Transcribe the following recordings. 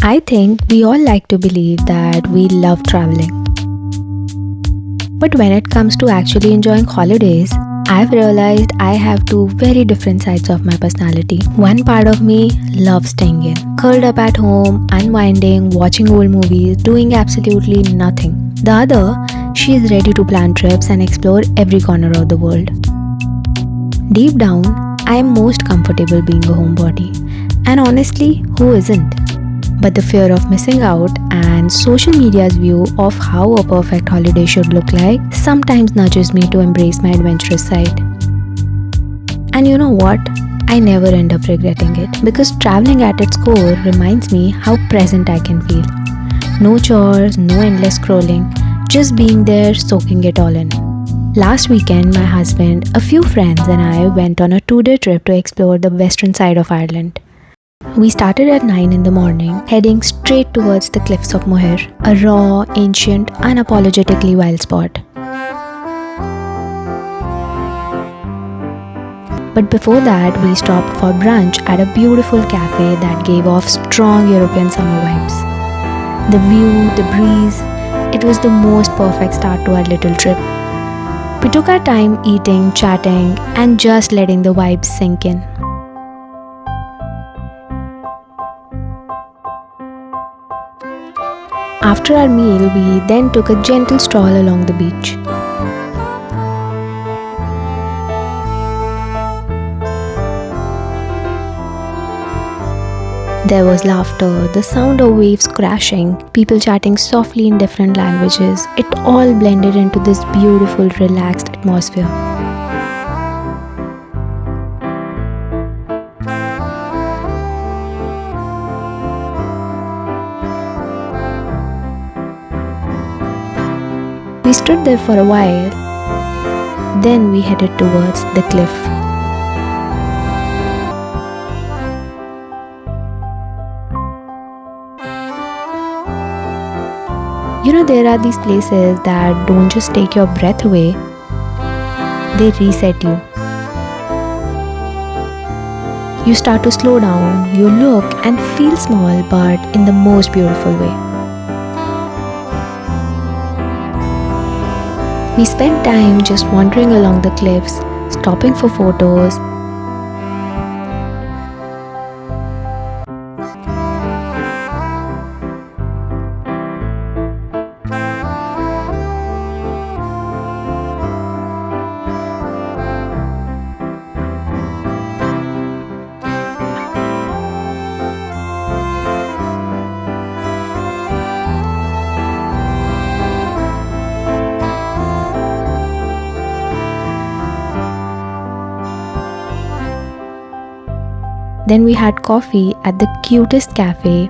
I think we all like to believe that we love traveling. But when it comes to actually enjoying holidays, I've realized I have two very different sides of my personality. One part of me loves staying in, curled up at home, unwinding, watching old movies, doing absolutely nothing. The other, she is ready to plan trips and explore every corner of the world. Deep down, I am most comfortable being a homebody. And honestly, who isn't? But the fear of missing out and social media's view of how a perfect holiday should look like sometimes nudges me to embrace my adventurous side. And you know what? I never end up regretting it because traveling at its core reminds me how present I can feel. No chores, no endless scrolling, just being there soaking it all in. Last weekend, my husband, a few friends and I went on a 2-day trip to explore the western side of Ireland. We started at 9 in the morning, heading straight towards the cliffs of Moher, a raw, ancient, unapologetically wild spot. But before that, we stopped for brunch at a beautiful cafe that gave off strong European summer vibes. The view, the breeze, it was the most perfect start to our little trip. We took our time eating, chatting, and just letting the vibes sink in. After our meal, we then took a gentle stroll along the beach. There was laughter, the sound of waves crashing, people chatting softly in different languages. It all blended into this beautiful, relaxed atmosphere. We stood there for a while, then we headed towards the cliff. You know, there are these places that don't just take your breath away, they reset you. You start to slow down, you look and feel small, but in the most beautiful way. We spent time just wandering along the cliffs, stopping for photos. Then we had coffee at the cutest cafe.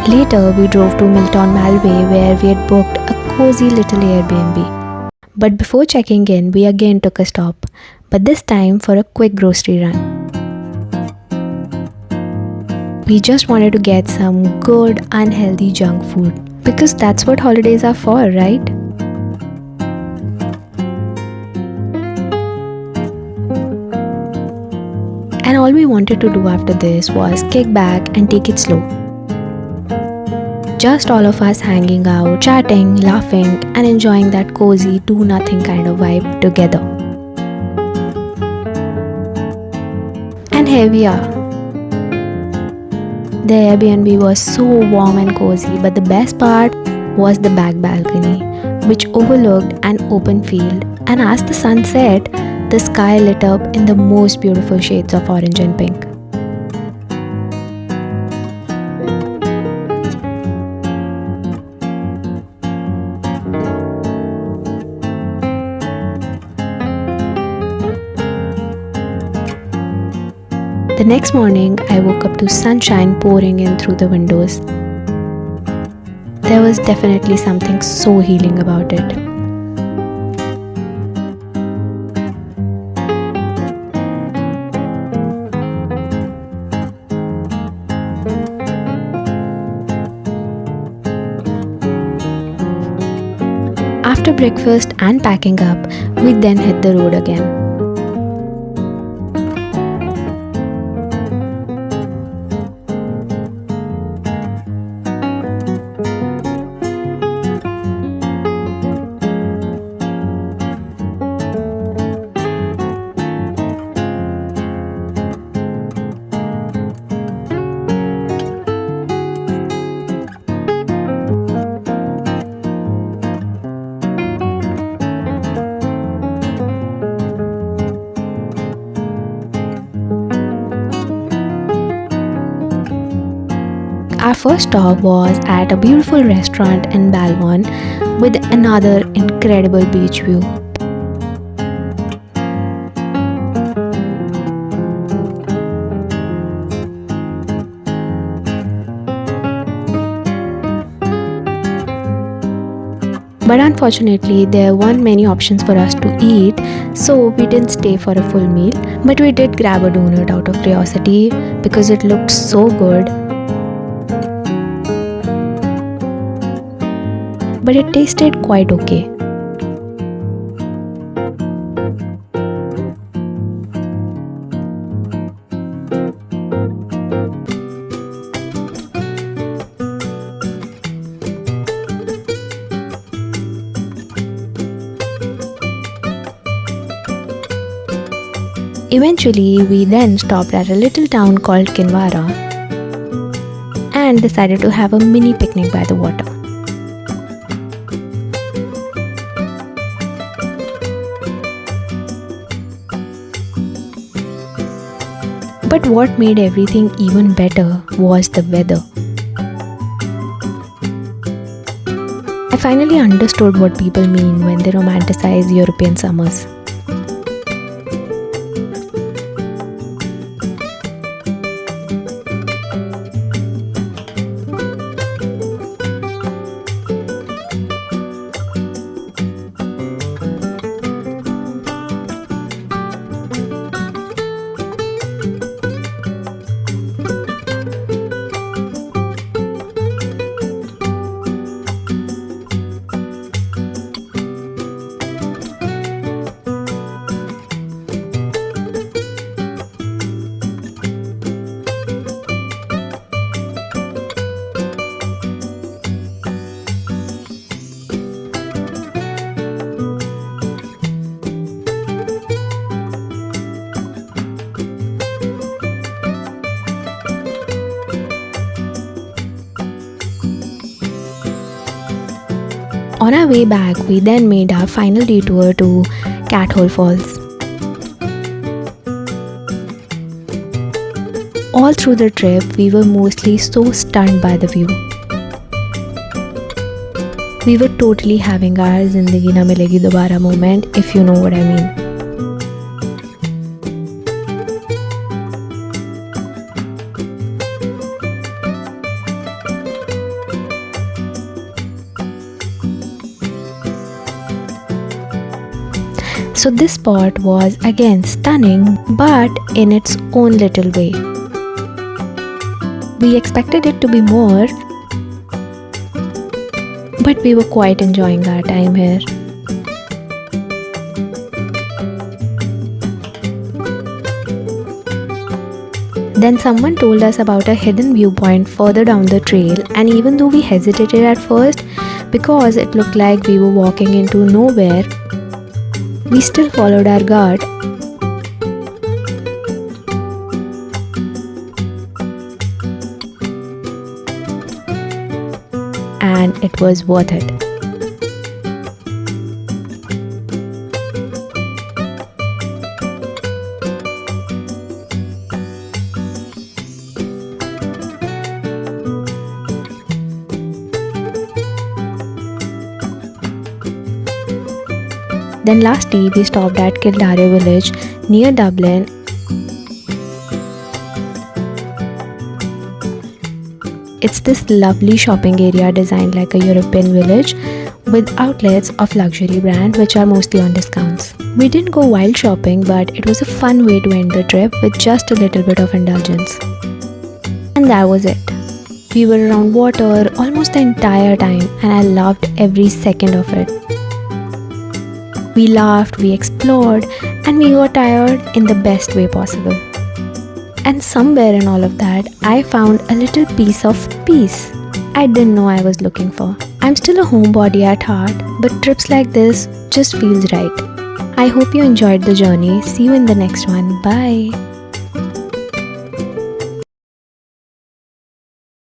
Later, we drove to Milton Malway where we had booked a cozy little Airbnb. But before checking in, we again took a stop, but this time for a quick grocery run. We just wanted to get some good, unhealthy junk food because that's what holidays are for, right? And all we wanted to do after this was kick back and take it slow. Just all of us hanging out, chatting, laughing, and enjoying that cozy do-nothing kind of vibe together. And here we are. The Airbnb was so warm and cozy, but the best part was the back balcony, which overlooked an open field. And as the sun set, the sky lit up in the most beautiful shades of orange and pink. The next morning, I woke up to sunshine pouring in through the windows. There was definitely something so healing about it. After breakfast and packing up, we then hit the road again. Our first stop was at a beautiful restaurant in Balwan with another incredible beach view. But unfortunately, there weren't many options for us to eat, so we didn't stay for a full meal. But we did grab a donut out of curiosity because it looked so good. But it tasted quite okay. Eventually, we then stopped at a little town called Kinvara and decided to have a mini picnic by the water. But what made everything even better was the weather. I finally understood what people mean when they romanticize European summers. On our way back, we then made our final detour to Cathole Falls. All through the trip, we were mostly so stunned by the view. We were totally having our Zindagi Na Milegi Dobara moment, if you know what I mean. So this spot was again stunning, but in its own little way. We expected it to be more, but we were quite enjoying our time here. Then someone told us about a hidden viewpoint further down the trail, and even though we hesitated at first because it looked like we were walking into nowhere, we still followed our gut. And it was worth it. Then lastly, we stopped at Kildar Village near Dublin. It's this lovely shopping area designed like a European village with outlets of luxury brand which are mostly on discounts. We didn't go wild shopping, but it was a fun way to end the trip with just a little bit of indulgence. And that was it. We were around water almost the entire time and I loved every second of it. We laughed, we explored, and we got tired in the best way possible. And somewhere in all of that, I found a little piece of peace I didn't know I was looking for. I'm still a homebody at heart, but trips like this just feels right. I hope you enjoyed the journey. See you in the next one. Bye.